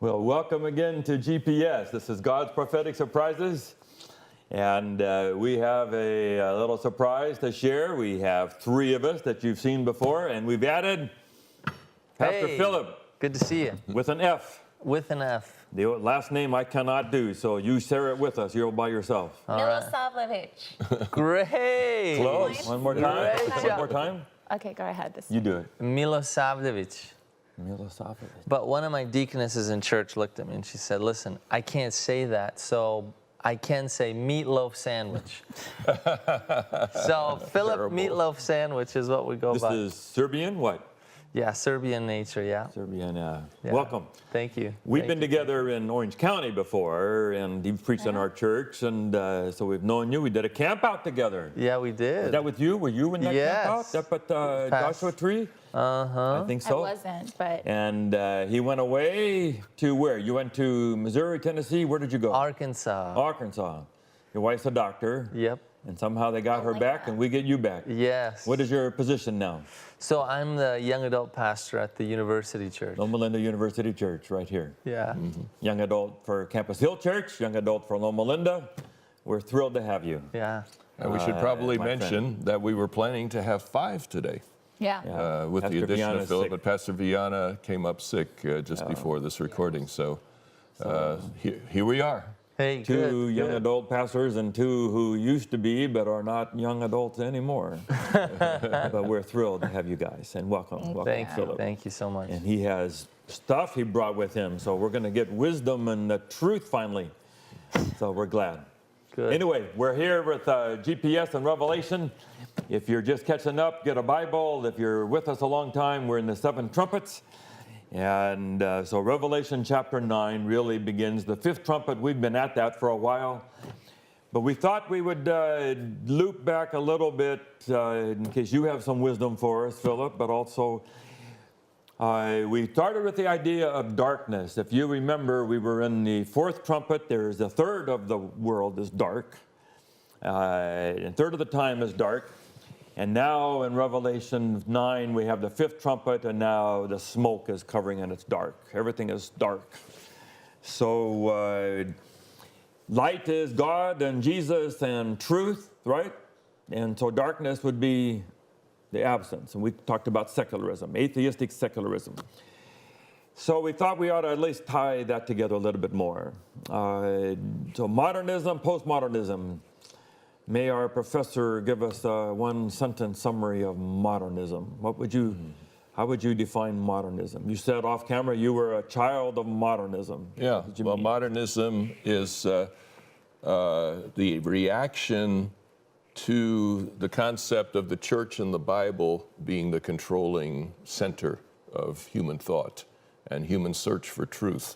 Well, welcome again to GPS. This is God's Prophetic Surprises. And we have a little surprise to share. We have three of us that you've seen before, and we've added Pastor Philip. Good to see you. With an F. With an F. The last name I cannot do, so you share it with us. You're by yourself. Milosavljevic. Great. Close. One more time. Great One more time. Okay, go ahead. You do it. Milosavljevic. Milosavljevic. But one of my deaconesses in church looked at me and she said, listen, I can't say that, so I can say meatloaf sandwich. So Philip Terrible. Meatloaf Sandwich is what we go by. This is Serbian, what? Yeah, Serbian nature, yeah. Serbian, Yeah. welcome. Thank you. We've Thank been you. together in Orange County before, and you've preached in our church, and so we've known you. We did a camp out together. Yeah, we did. Was that with you? Were you in that camp out? Yes. Up at Joshua Tree? Uh-huh. I think so. I wasn't, but And he went away to where? You went to Missouri, Tennessee? Where did you go? Arkansas. Arkansas. Your wife's a doctor. Yep. And somehow they got her like back, that. and we get you back. Yes. What is your position now? So I'm the young adult pastor at the University Church. Loma Linda University Church, right here. Yeah. Young adult for Campus Hill Church, young adult for Loma Linda. We're thrilled to have you. Yeah. And we should probably my mention that we were planning to have 5 today yeah. with Pastor the addition Viana's of Philip, sick. but Pastor Viana came up sick just before this recording. So here we are. Hey, Two good, young good. adult pastors and two who used to be but are not young adults anymore. But we're thrilled to have you guys, and welcome. Welcome, Thank you. Philip. Thank you so much. And he has stuff he brought with him, so we're going to get wisdom and the truth finally. So we're glad. Good. Anyway, we're here with GPS and Revelation. If you're just catching up, get a Bible. If you're with us a long time, we're in the 7 trumpets. And so Revelation chapter 9 really begins the 5th trumpet. We've been at that for a while. But we thought we would loop back a little bit in case you have some wisdom for us, Philip, but also we started with the idea of darkness. If you remember, we were in the 4th trumpet. There's a third of the world is dark. A third of the time is dark. And now in Revelation 9, we have the 5th trumpet, and now the smoke is covering and it's dark. Everything is dark. So light is God and Jesus and truth, right? And so darkness would be the absence. And we talked about secularism, atheistic secularism. So we thought we ought to at least tie that together a little bit more. So modernism, postmodernism. May our professor give us a one-sentence summary of modernism. How would you define modernism? You said off camera you were a child of modernism. Yeah, What did you well, mean? modernism is the reaction to the concept of the church and the Bible being the controlling center of human thought and human search for truth.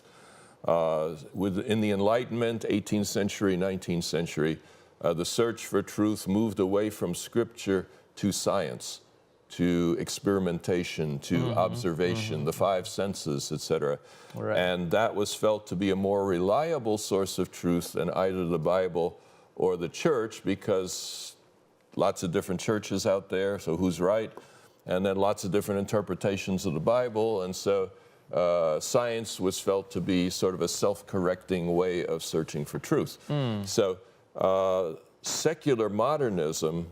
In the Enlightenment, 18th century, 19th century, the search for truth moved away from Scripture to science, to experimentation, to observation, the 5 senses, etc. Right. And that was felt to be a more reliable source of truth than either the Bible or the church, because lots of different churches out there, so who's right? And then lots of different interpretations of the Bible, and so science was felt to be sort of a self-correcting way of searching for truth. So secular modernism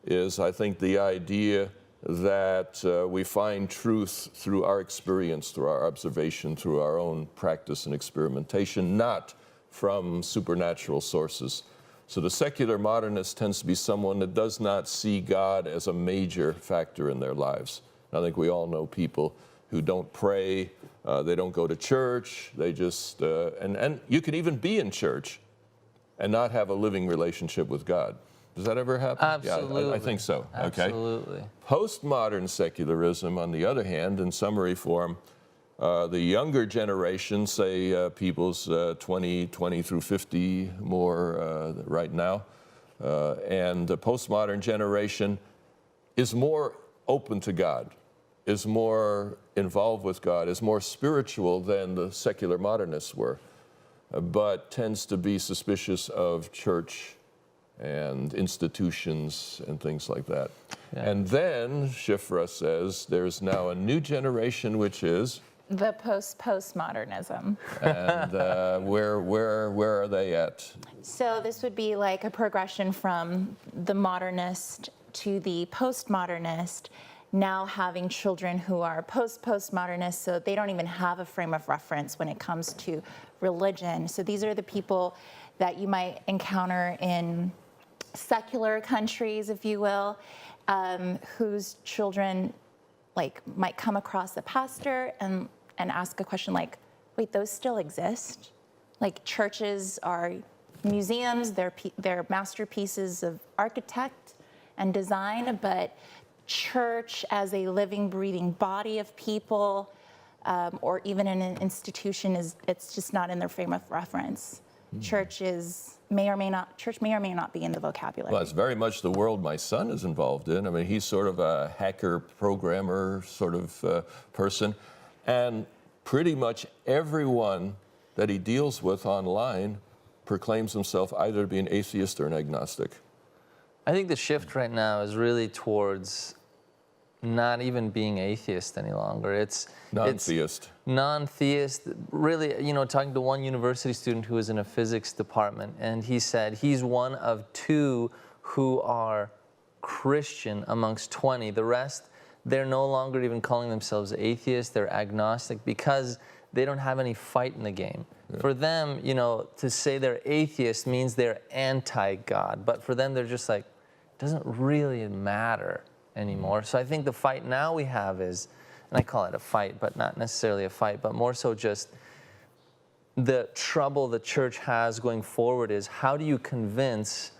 is, I think, the idea that we find truth through our experience, through our observation, through our own practice and experimentation, not from supernatural sources. So the secular modernist tends to be someone that does not see God as a major factor in their lives. I think we all know people who don't pray, they don't go to church, they just, and you can even be in church and not have a living relationship with God. Does that ever happen? Absolutely. Yeah, I think so. Okay. Absolutely. Postmodern secularism, on the other hand, in summary form, the younger generation, say people's 20 through 50 more right now, and the postmodern generation is more open to God, is more involved with God, is more spiritual than the secular modernists were, but tends to be suspicious of church and institutions and things like that. Yeah. And then, Shifra says, there's now a new generation which is The postmodernism. And where are they at? So this would be like a progression from the modernist to the postmodernist, now having children who are postmodernist, so they don't even have a frame of reference when it comes to religion. So these are the people that you might encounter in secular countries, if you will, whose children might come across a pastor and ask a question like, wait, those still exist? Like churches are museums, they're masterpieces of architect and design, but church as a living, breathing body of people, or even in an institution, it's just not in their frame of reference. Church may or may not be in the vocabulary. Well, it's very much the world my son is involved in. I mean, he's sort of a hacker, programmer sort of person. And pretty much everyone that he deals with online proclaims himself either to be an atheist or an agnostic. I think the shift right now is really towards not even being atheist any longer. It's non-theist. Non-theist. Really, talking to one university student who was in a physics department, and he said he's one of 2 who are Christian amongst 20. The rest, they're no longer even calling themselves atheists. They're agnostic because they don't have any fight in the game. Yeah. For them, to say they're atheist means they're anti-God. But for them, they're just like, it doesn't really matter anymore. So I think the fight now we have is, and I call it a fight, but not necessarily a fight, but more so just the trouble the church has going forward is how do you convince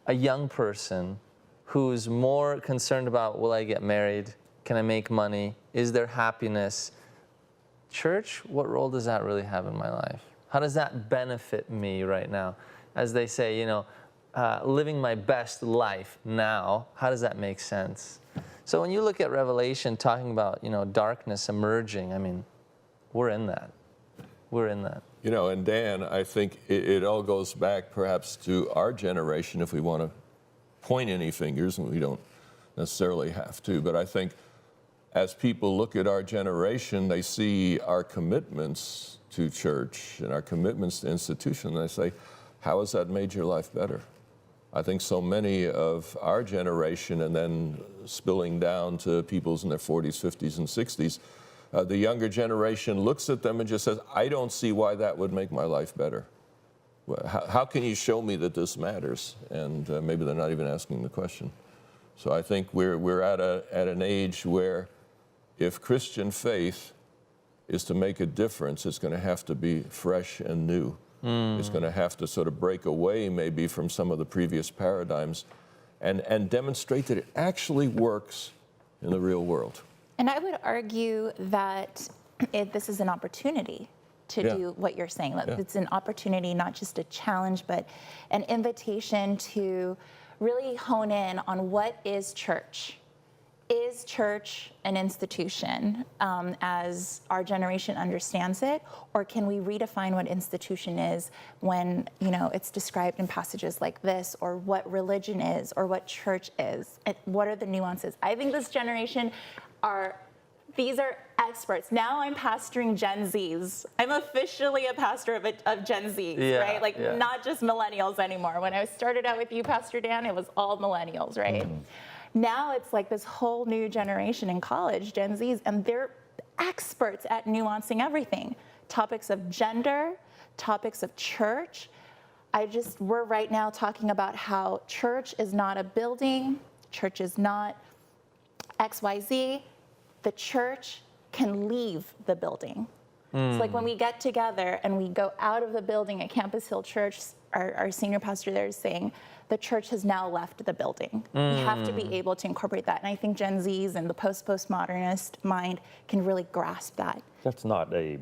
a young person who's more concerned about, will I get married? Can I make money? Is there happiness? Church, what role does that really have in my life? How does that benefit me right now? As they say, living my best life now, how does that make sense? So when you look at Revelation talking about, darkness emerging, I mean, we're in that. We're in that. And Dan, I think it all goes back perhaps to our generation, if we want to point any fingers, and we don't necessarily have to, but I think as people look at our generation, they see our commitments to church and our commitments to institution, and they say, how has that made your life better? I think so many of our generation, and then spilling down to people's in their 40s, 50s, and 60s, the younger generation looks at them and just says, I don't see why that would make my life better. How can you show me that this matters? And maybe they're not even asking the question. So I think we're at an age where if Christian faith is to make a difference, it's going to have to be fresh and new. It's going to have to sort of break away maybe from some of the previous paradigms and demonstrate that it actually works in the real world. And I would argue that this is an opportunity to do what you're saying. It's an opportunity, not just a challenge, but an invitation to really hone in on what is church. Is church an institution as our generation understands it, or can we redefine what institution is when it's described in passages like this, or what religion is, or what church is, and what are the nuances? I think this generation these are experts. Now I'm pastoring Gen Zs. I'm officially a pastor of Gen Zs, right? Not just millennials anymore. When I started out with you, Pastor Dan, it was all millennials, right? Now it's like this whole new generation in college, Gen Zs, and they're experts at nuancing everything. Topics of gender, topics of church. We're right now talking about how church is not a building, church is not XYZ. The church can leave the building. It's like when we get together and we go out of the building at Campus Hill Church, our senior pastor there is saying, the church has now left the building. We have to be able to incorporate that. And I think Gen Zs and the postmodernist mind can really grasp that. That's not a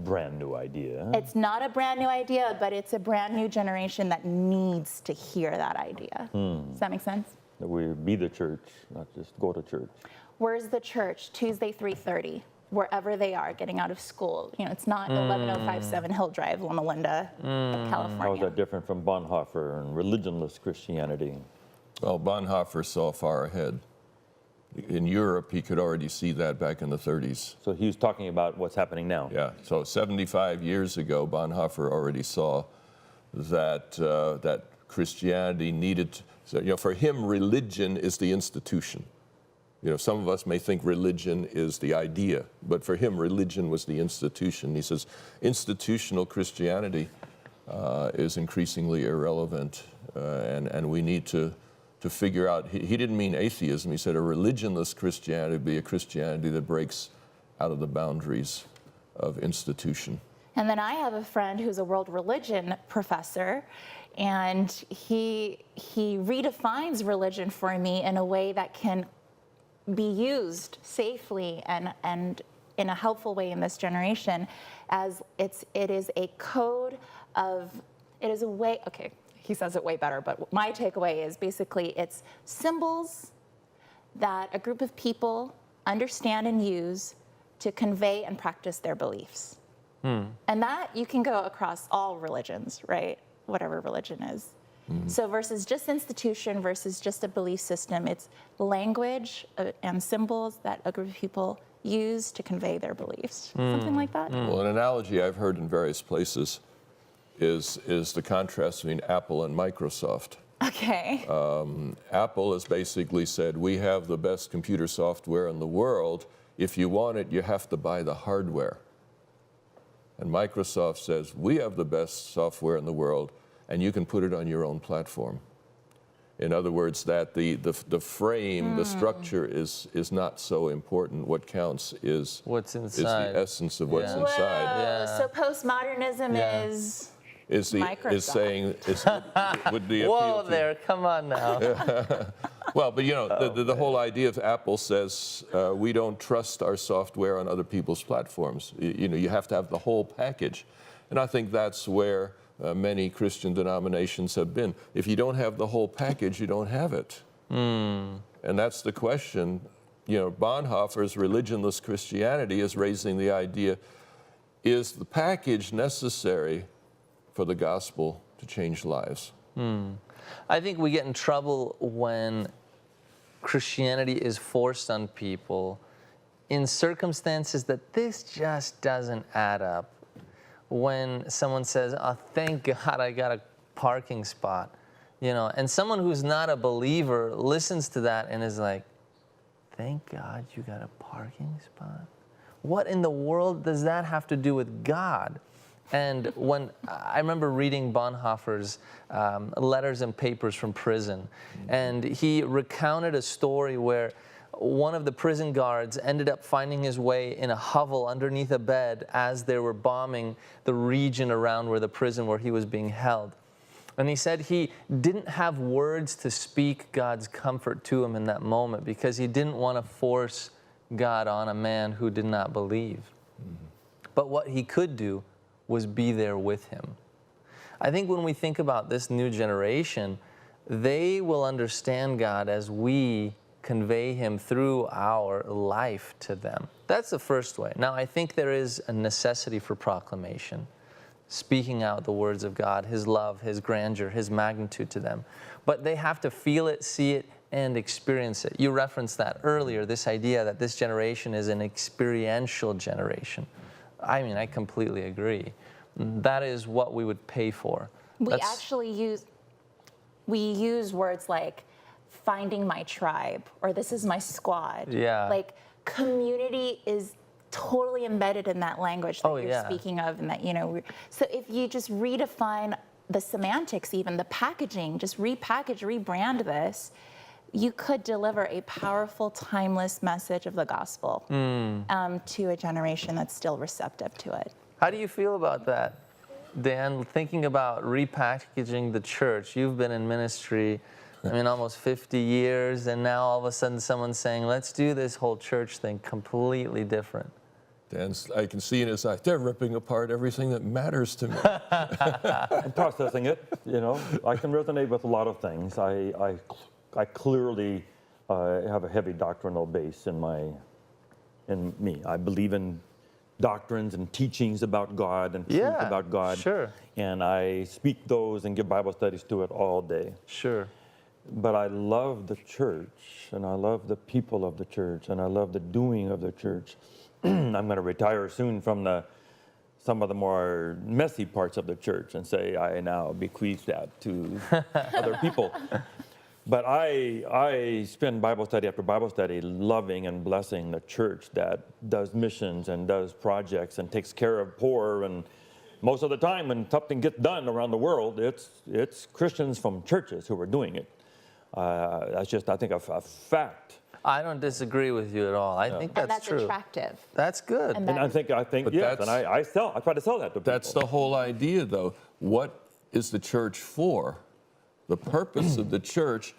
brand new idea. It's not a brand new idea, but it's a brand new generation that needs to hear that idea. Does that make sense? That we be the church, not just go to church. Where's the church? Tuesday, 3:30. Wherever they are, getting out of school. It's not 11057 Hill Drive, Loma Linda, California. How is that different from Bonhoeffer and religionless Christianity? Well, Bonhoeffer saw far ahead. in Europe, he could already see that back in the 30s. So he's talking about what's happening now. Yeah, so 75 years ago, Bonhoeffer already saw that that Christianity needed, so, you know, for him, religion is the institution. You know, some of us may think religion is the idea, but for him, religion was the institution. He says institutional Christianity is increasingly irrelevant, and we need to figure out, he didn't mean atheism, he said a religionless Christianity would be a Christianity that breaks out of the boundaries of institution. And then I have a friend who's a world religion professor, and he redefines religion for me in a way that can be used safely and in a helpful way in this generation, as it is a code of, it is a way, okay, he says it way better, but my takeaway is basically it's symbols that a group of people understand and use to convey and practice their beliefs. And that you can go across all religions, right? Whatever religion is. So versus just institution versus just a belief system, it's language and symbols that a group of people use to convey their beliefs. Something like that. Well, an analogy I've heard in various places is the contrast between Apple and Microsoft. Okay. Apple has basically said, we have the best computer software in the world. If you want it, you have to buy the hardware. And Microsoft says, we have the best software in the world, and you can put it on your own platform. In other words, that the frame, the structure is not so important. What counts is What's inside. Is the essence of what's Yeah. inside. Yeah. So postmodernism Yeah. is Is Microsoft. saying would the Whoa appeal to, there, come on now. well, but you know, the whole idea of Apple says we don't trust our software on other people's platforms. You know, you have to have the whole package, and I think that's where many Christian denominations have been. If you don't have the whole package, you don't have it. And that's the question. You know, Bonhoeffer's religionless Christianity is raising the idea: is the package necessary for the gospel to change lives? I think we get in trouble when Christianity is forced on people in circumstances that this just doesn't add up. When someone says, oh, thank God I got a parking spot, you know, and someone who's not a believer listens to that and is like, thank God you got a parking spot? What in the world does that have to do with God? And when I remember reading Bonhoeffer's letters and papers from prison, and he recounted a story where one of the prison guards ended up finding his way in a hovel underneath a bed as they were bombing the region around where the prison where he was being held. And he said he didn't have words to speak God's comfort to him in that moment because he didn't want to force God on a man who did not believe. But what he could do was be there with him. I think when we think about this new generation, they will understand God as we convey him through our life to them. That's the first way. Now, I think there is a necessity for proclamation, speaking out the words of God, his love, his grandeur, his magnitude to them. But they have to feel it, see it, and experience it. You referenced that earlier, this idea that this generation is an experiential generation. I mean, I completely agree. That is what we would pay for. We use words like finding my tribe or this is my squad. Yeah. Like community is totally embedded in that language that you're speaking of, and that, you know, so if you just redefine the semantics, even the packaging, just repackage, rebrand this, you could deliver a powerful, timeless message of the gospel to a generation that's still receptive to it. How do you feel about that, Dan? Thinking about repackaging the church, you've been in ministry, I mean, almost 50 years, and now all of a sudden someone's saying, let's do this whole church thing completely different. Dan's, I can see in his eyes, they're ripping apart everything that matters to me. I'm processing it, you know. I can resonate with a lot of things. I clearly have a heavy doctrinal base in me. I believe in doctrines and teachings about God and truth about God. Sure. And I speak those and give Bible studies to it all day. Sure. but I love the church, and I love the people of the church, and I love the doing of the church. I'm going to retire soon from some of the more messy parts of the church and say I now bequeath that to other people. But I spend Bible study after Bible study loving and blessing the church that does missions and does projects and takes care of poor. And most of the time when something gets done around the world, it's Christians from churches who are doing it. That's just, I think, a fact. I don't disagree with you at all. I think And that's true. attractive. That's good. And And I think But yes, and I try to sell that to people. That's the whole idea, though. What is the church for? The purpose of the church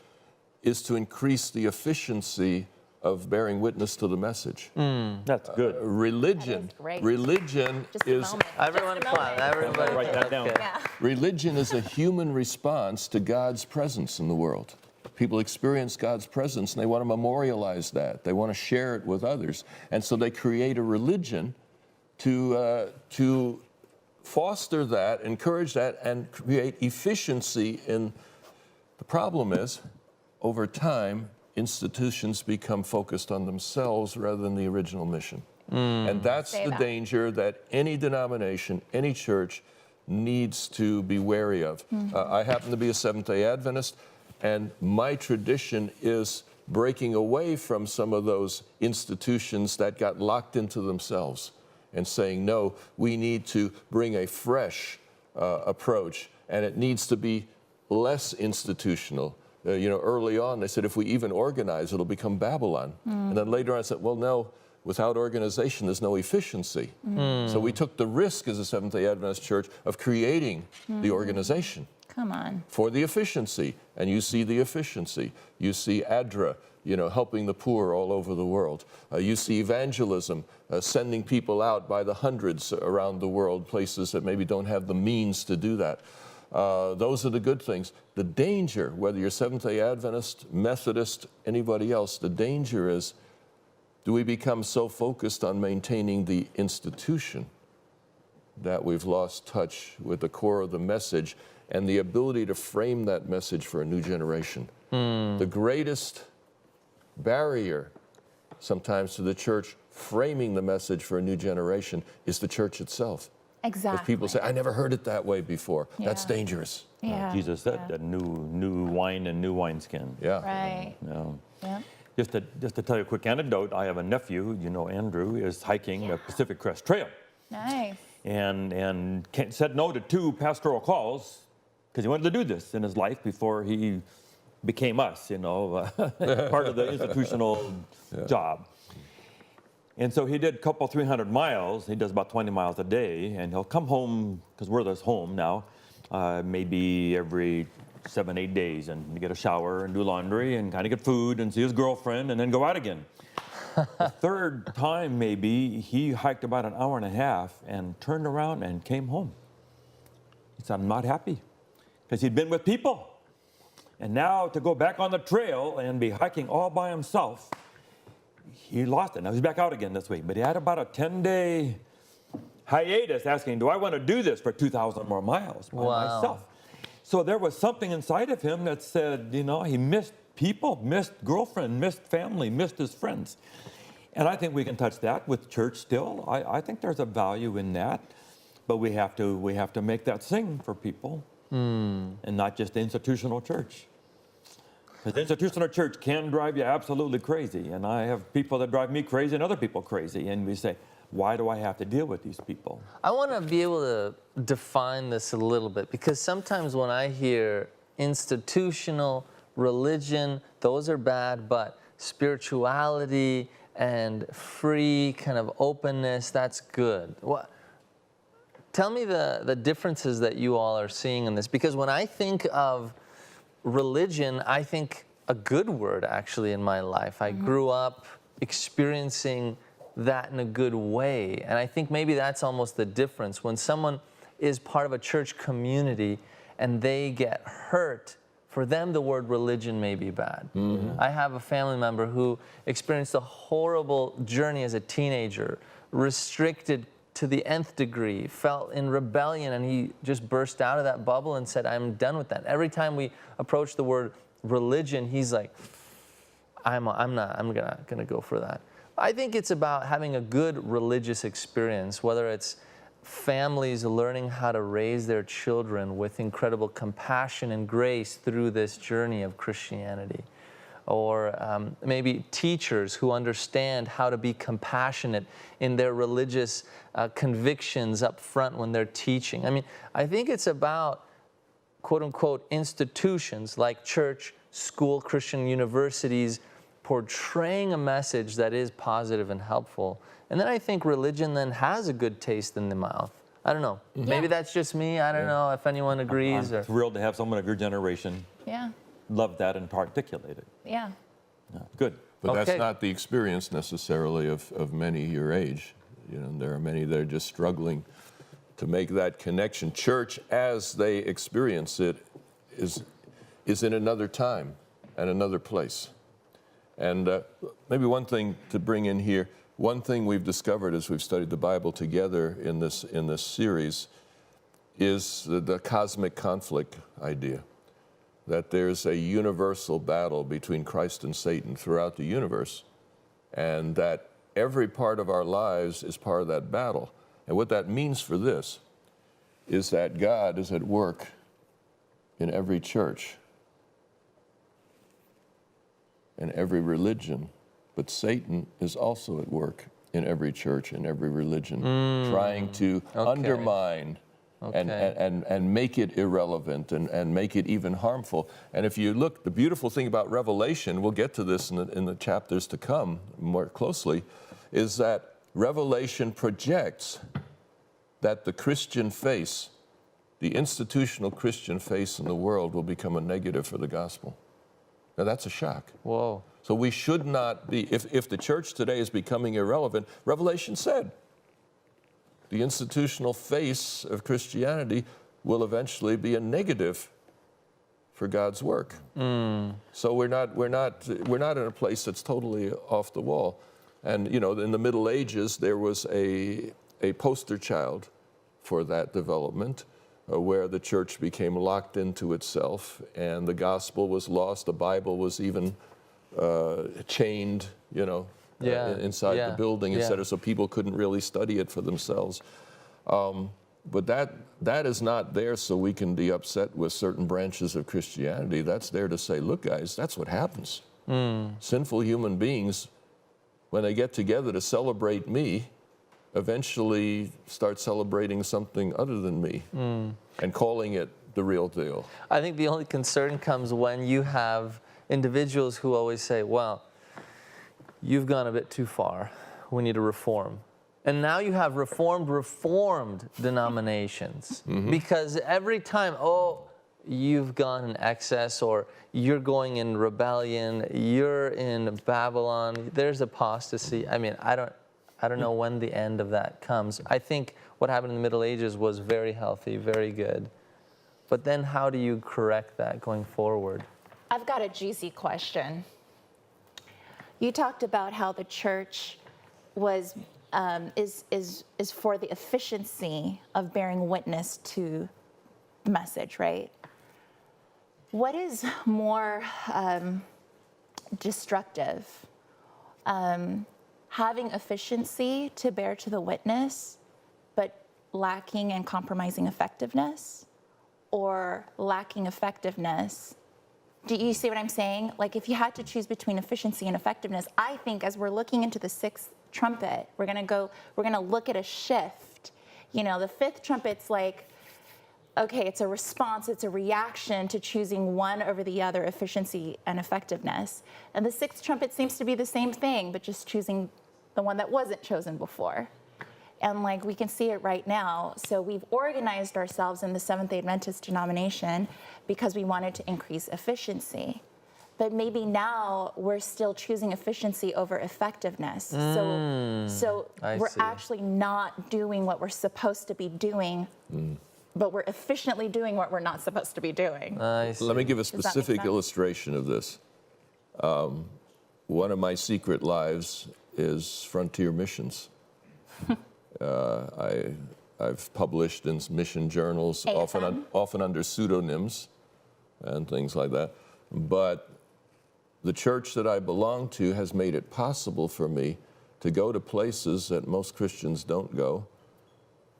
is to increase the efficiency of bearing witness to the message. That's good. Religion, That is great. religion Just a is moment. Everyone Just a clap. moment. Everybody. Write that down. Okay. Yeah. religion is a human response to God's presence in the world. People experience God's presence and they want to memorialize that. They want to share it with others. And so they create a religion to foster that, encourage that, and create efficiency in. The problem is, over time, institutions become focused on themselves rather than the original mission. And that's Say the that. danger that any denomination, any church needs to be wary of. I happen to be a Seventh-day Adventist, and my tradition is breaking away from some of those institutions that got locked into themselves and saying, no, we need to bring a fresh approach, and it needs to be less institutional. Early on, they said, if we even organize, it'll become Babylon. And then later on, I said, well, no, without organization, there's no efficiency. So we took the risk as a Seventh-day Adventist church of creating the organization. Come on. For the efficiency, and you see the efficiency. You see ADRA, helping the poor all over the world. You see evangelism, sending people out by the hundreds around the world, places that maybe don't have the means to do that. Those are the good things. The danger, whether you're Seventh-day Adventist, Methodist, anybody else, the danger is, do we become so focused on maintaining the institution that we've lost touch with the core of the message and the ability to frame that message for a new generation? The greatest barrier sometimes to the church framing the message for a new generation is the church itself. Exactly. If people say, I never heard it that way before, that's Yeah. dangerous. Yeah. Jesus said that new wine and new wineskin. Yeah. Right. Yeah. Yep. Just to tell you a quick anecdote, I have a nephew, Andrew, is hiking the Pacific Crest Trail. Nice. And said no to 2 pastoral calls because he wanted to do this in his life before he became us, part of the institutional job. And so he did a couple 300 miles. He does about 20 miles a day, and he'll come home, because we're this home now, maybe every 7-8 days, and get a shower and do laundry and kind of get food and see his girlfriend and then go out again. The third time maybe, he hiked about an hour and a half and turned around and came home. He said, I'm not happy, because he'd been with people. And now to go back on the trail and be hiking all by himself, he lost it. Now he's back out again this week, but he had about a 10-day hiatus asking, do I want to do this for 2,000 more miles by myself? So there was something inside of him that said, he missed people, missed girlfriend, missed family, missed his friends. And I think we can touch that with church still. I think there's a value in that, but we have to make that sing for people and not just the institutional church. Because the institutional church can drive you absolutely crazy. And I have people that drive me crazy and other people crazy. And we say, why do I have to deal with these people? I want to be able to define this a little bit, because sometimes when I hear institutional, religion, those are bad, but spirituality and free kind of openness, that's good. Tell me the differences that you all are seeing in this, because when I think of religion, I think a good word actually in my life. I grew up experiencing that in a good way. And I think maybe that's almost the difference. When someone is part of a church community and they get hurt, for them the word religion may be bad. I have a family member who experienced a horrible journey as a teenager, restricted to the nth degree, felt in rebellion, and he just burst out of that bubble and said, I'm done with that. Every time we approach the word religion, he's like, I'm not gonna go for that. I think it's about having a good religious experience, whether it's families learning how to raise their children with incredible compassion and grace through this journey of Christianity, or maybe teachers who understand how to be compassionate in their religious convictions up front when they're teaching. I mean, I think it's about, quote unquote, institutions like church, school, Christian universities, portraying a message that is positive and helpful. And then I think religion then has a good taste in the mouth. I don't know. Maybe that's just me. I don't know if anyone agrees. I'm thrilled to have someone of your generation Yeah. love that and articulate it. Yeah. Yeah, good. But Okay. that's not the experience necessarily of many your age. You know, there are many that are just struggling to make that connection. Church, as they experience it, is in another time and another place. And maybe one thing to bring in here, one thing we've discovered as we've studied the Bible together in this series is the cosmic conflict idea, that there's a universal battle between Christ and Satan throughout the universe, and that every part of our lives is part of that battle. And what that means for this is that God is at work in every church, in every religion, but Satan is also at work in every church and every religion, trying to undermine and make it irrelevant and make it even harmful. And if you look, the beautiful thing about Revelation, we'll get to this in the chapters to come more closely, is that Revelation projects that the Christian face, the institutional Christian face in the world, will become a negative for the gospel. Now that's a shock. Whoa. So we should not be, if the church today is becoming irrelevant, Revelation said the institutional face of Christianity will eventually be a negative for God's work. So we're not in a place that's totally off the wall. And you know, in the Middle Ages, there was a poster child for that development, where the church became locked into itself and the gospel was lost. The Bible was even chained, inside the building, etc. So people couldn't really study it for themselves. But that is not there so we can be upset with certain branches of Christianity. That's there to say, look, guys, that's what happens. Sinful human beings, when they get together to celebrate me, eventually start celebrating something other than me and calling it the real deal. I think the only concern comes when you have individuals who always say, well, you've gone a bit too far. We need to reform. And now you have reformed denominations. Because every time, you've gone in excess, or you're going in rebellion, you're in Babylon, there's apostasy. I mean, I don't know when the end of that comes. I think what happened in the Middle Ages was very healthy, very good. But then how do you correct that going forward? I've got a juicy question. You talked about how the church was is for the efficiency of bearing witness to the message, right? What is more destructive? Having efficiency to bear to the witness, but lacking and compromising effectiveness, or lacking effectiveness? Do you see what I'm saying? Like, if you had to choose between efficiency and effectiveness, I think as we're looking into the sixth trumpet, we're gonna look at a shift. You know, the fifth trumpet's like, okay, it's a response, it's a reaction to choosing one over the other, efficiency and effectiveness. And the sixth trumpet seems to be the same thing, but just choosing the one that wasn't chosen before. And like, we can see it right now. So we've organized ourselves in the Seventh-day Adventist denomination because we wanted to increase efficiency. But maybe now we're still choosing efficiency over effectiveness. So we're actually not doing what we're supposed to be doing, but we're efficiently doing what we're not supposed to be doing. Let me give a specific illustration of this. One of my secret lives is frontier missions. I've published in mission journals, often under pseudonyms and things like that. But the church that I belong to has made it possible for me to go to places that most Christians don't go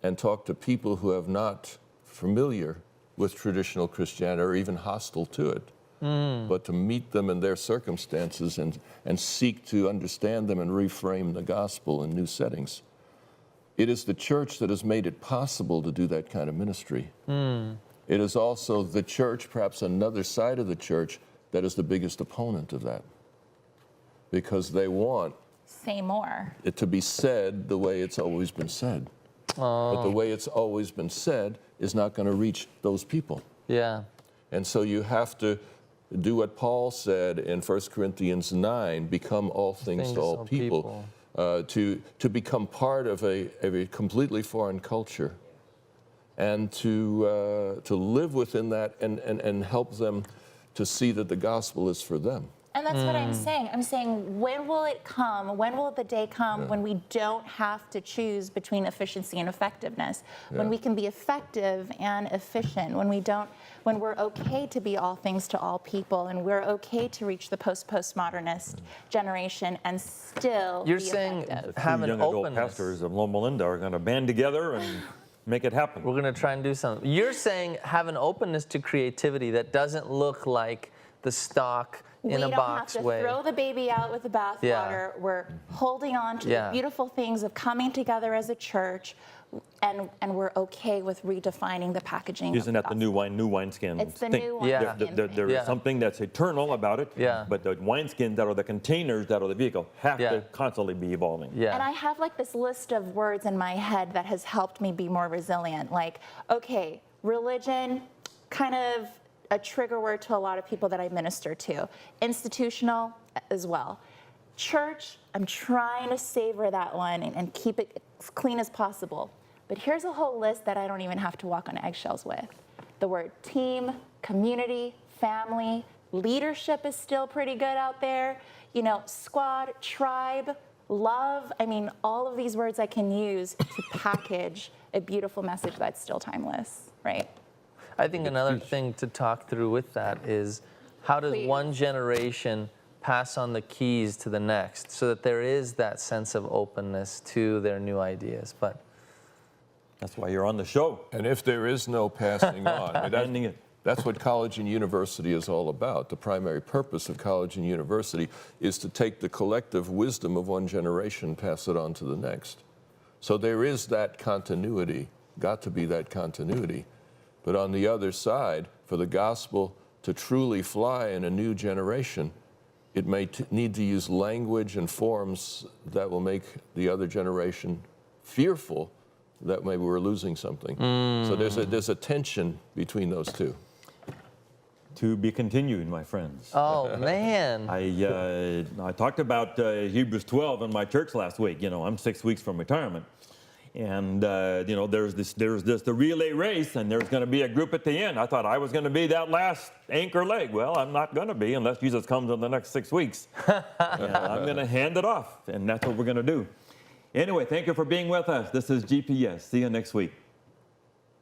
and talk to people who have not familiar with traditional Christianity or even hostile to it, but to meet them in their circumstances and seek to understand them and reframe the gospel in new settings. It is the church that has made it possible to do that kind of ministry. It is also the church, perhaps another side of the church, that is the biggest opponent of that, because they want Say more. it to be said the way it's always been said. But the way it's always been said is not going to reach those people. Yeah. And so you have to do what Paul said in 1 Corinthians 9, become all things to all people. To become part of a completely foreign culture and to live within that and help them to see that the gospel is for them. And that's what I'm saying. I'm saying, when will it come? When will the day come when we don't have to choose between efficiency and effectiveness? When we can be effective and efficient? When we're okay to be all things to all people, and we're okay to reach the postmodernist generation and still You're be saying effective. have an young adult openness. pastors of Loma Linda are going to band together and make it happen. We're going to try and do something. You're saying have an openness to creativity that doesn't look like the stock in a box way. We don't have to throw the baby out with the bathwater. Yeah. We're holding on to the beautiful things of coming together as a church, and we're okay with redefining the packaging. Isn't that the new wineskin? It's the thing? new Yeah. wineskin. There is something that's eternal about it, Yeah. but the wineskins that are the containers that are the vehicle have Yeah. to constantly be evolving. Yeah. And I have like this list of words in my head that has helped me be more resilient. Like, okay, religion, kind of a trigger word to a lot of people that I minister to. Institutional as well. Church, I'm trying to savor that one and keep it as clean as possible. But here's a whole list that I don't even have to walk on eggshells with. The word team, community, family, leadership is still pretty good out there. You know, squad, tribe, love. I mean, all of these words I can use to package a beautiful message that's still timeless, right? I think another thing to talk through with that is how does one generation pass on the keys to the next so that there is that sense of openness to their new ideas. But that's why you're on the show. And if there is no passing on, Ending it. that's what college and university is all about. The primary purpose of college and university is to take the collective wisdom of one generation and pass it on to the next. So there is that continuity, got to be that continuity. But on the other side, for the gospel to truly fly in a new generation, it may need to use language and forms that will make the other generation fearful that maybe we're losing something. So there's a tension between those two. To be continued, my friends. oh man, I talked about Hebrews 12 in my church last week. You know, I'm 6 weeks from retirement. And, you know, there's the relay race, and there's going to be a group at the end. I thought I was going to be that last anchor leg. Well, I'm not going to be unless Jesus comes in the next 6 weeks. And I'm going to hand it off, and that's what we're going to do. Anyway, thank you for being with us. This is GPS. See you next week.